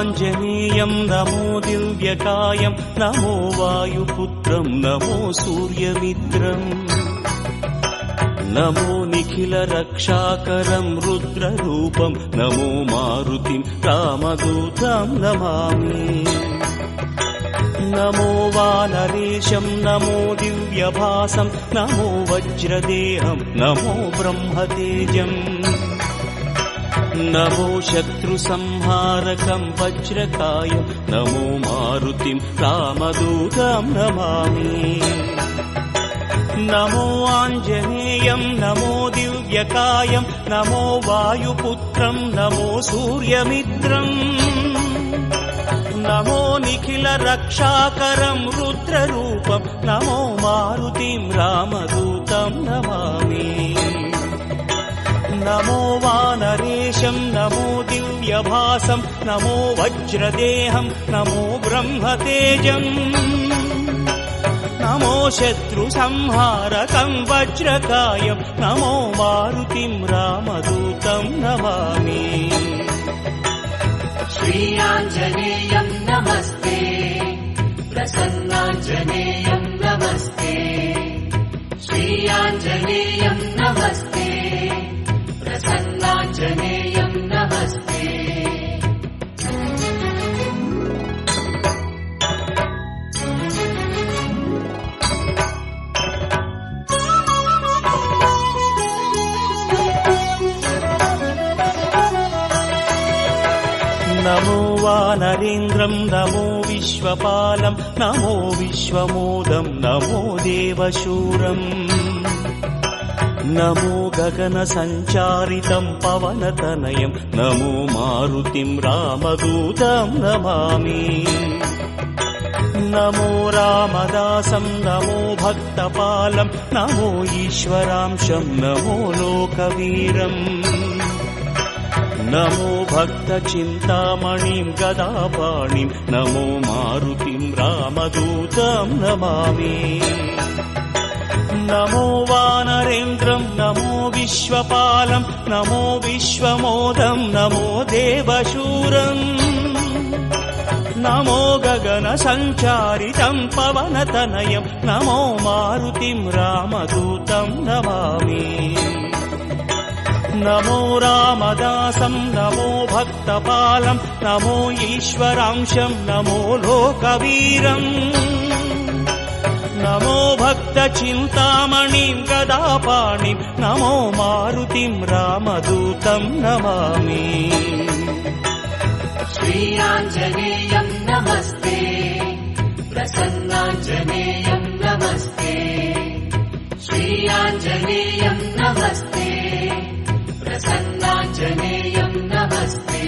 आञ्जनेयं नमो दिव्यकायं नमो वायुपुत्रं नमो सूर्यमित्रम् नमो निखिलरक्षाकरं रुद्ररूपं नमो मारुतिं रामदूतं नमामि नमो वानरेशं नमो दिव्यभासं नमो वज्रदेहं नमो ब्रह्मतेजम् नमो शत्रुसंहारकं वज्रकायं नमो मारुतिं रामदूतं नमामि नमो आञ्जनेयं नमो दिव्यकायं नमो वायुपुत्रं नमो सूर्यमित्रम् नमो निखिलरक्षाकरं रुद्ररूपं नमो मारुतिं रामदूतं नमामि नमो वानरेशं नमो दिव्यभासं नमो वज्रदेहं नमो ब्रह्मतेजम् नमो शत्रुसंहारकं वज्रकायं नमो मारुतिं रामदूतं नमामि श्रीयाञ्जनेयं नमस्ते प्रसन्नाञ्जनेयं नमस्ते श्रीयाञ्जनेयं नमस्ते प्रसन्नाञ्जनेयं नमस्ते नमो वानरेन्द्रं नमो विश्वपालं नमो विश्वमोदं नमो देवशूरम् नमो गगनसञ्चारितं पवनतनयं नमो मारुतिं रामदूतं नमामि नमो रामदासं नमो भक्तपालं नमो ईश्वरांशं नमो लोकवीरम् नमो भक्तचिन्तामणिं गदापाणिं नमो मारुतिं रामदूतं नमामि नमो वानरेन्द्रं नमो विश्वपालं नमो विश्वमोदं नमो देवशूरम् नमो गगनसञ्चारितं पवनतनयं नमो मारुतिं रामदूतं नमामि नमो रामदासं नमो भक्तपालं नमो ईश्वरांशं नमो लोकवीरम् नमो भक्तचिन्तामणिं गदापाणिं नमो मारुतिं रामदूतं नमामि श्रीयाञ्जनेयं नमस्ते प्रसन्नाञ्जनेयं नमस्ते श्रीयाञ्जनेयं नमस्ते प्रसन्नाञ्जनेयं नमस्ते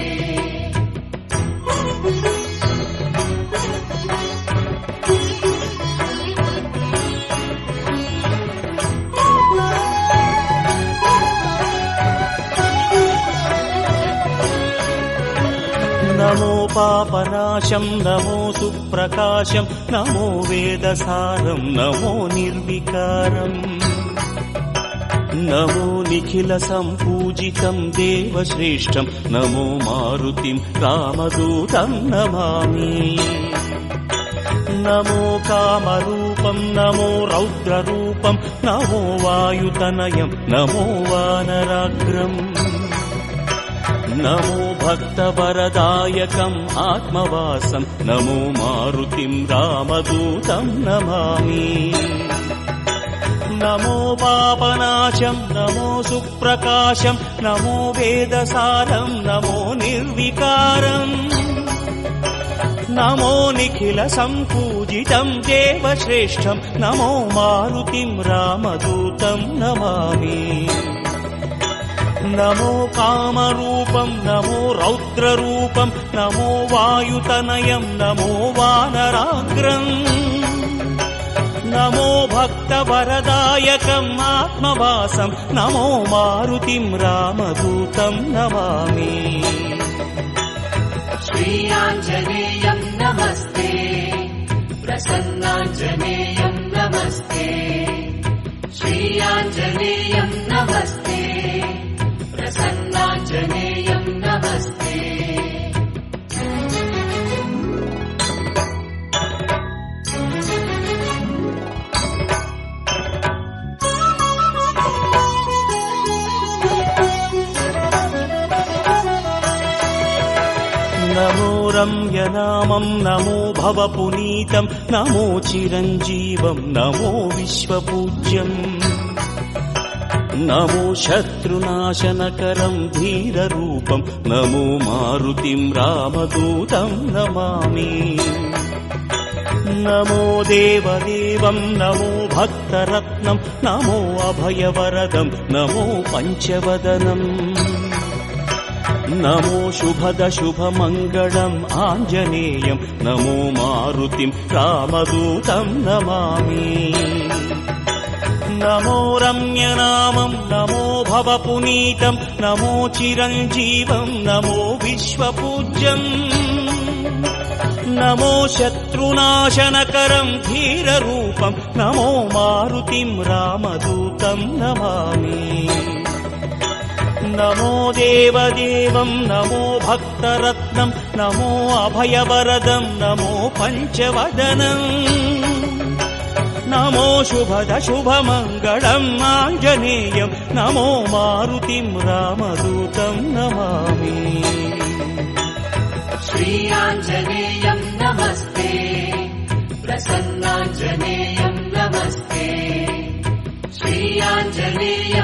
नमो पापनाशं नमो सुप्रकाशं नमो वेदसारं नमो निर्विकारम् नमो निखिलसम्पूजितं देवश्रेष्ठं नमो मारुतिं रामदूतं नमामि नमो कामरूपं नमो रौद्ररूपं नमो वायुतनयं नमो वानराग्रम् नमो भक्तवरदायकम् आत्मवासं नमो मारुतिं रामदूतं नमामि नमो पापनाशं नमो सुप्रकाशं नमो वेदसारं नमो निर्विकारम् नमो निखिलसम्पूजितं देवश्रेष्ठं नमो मारुतिं रामदूतं नमामि नमो कामरूपं नमो रौद्ररूपं नमो वायुतनयं नमो वानराग्रम् नमो भक्तवरदायकम् आत्मवासं नमो मारुतिं रामदूतं नमामि श्रीयाञ्जनेयं नमस्ते प्रसन्नाञ्जनेयं नमस्ते श्रीयाञ्जनेयं नमस्ते प्रसन्नाञ्जनेयं नमस्ते రమ్యనామం నమో భవపునీతం నమో చిరంజీవం నమో విశ్వపూజ్యం నమో శత్రునాశనకరం ధీరరూపం నమో మారుతిం రామదూతం నమామి నమో దేవదేవం నమో భక్తరత్నం నమో అభయవరదం నమో పంచవదనం నమో శుభద శుభమంగళం ఆంజనేయం నమో మారుతిం రామదూతం నమామి నమో రమ్యనామం నమో భవపునీతం నమో చిరంజీవం నమో విశ్వపూజ్యం నమో శత్రునాశనకరం ధీరరూపం నమో మారుతిం రామదూతం నమామి నమో దేవదేవం నమో భక్తరత్నం నమో అభయవరదం నమో పంచవదనం నమో శుభద శుభమంగళం ఆంజనేయం నమో మారుతిం రామదూతం నమామి श्रीयाञ्जनेयं नमस्ते प्रसन्नाञ्जनेयं नमस्ते श्रीयाञ्जनेयं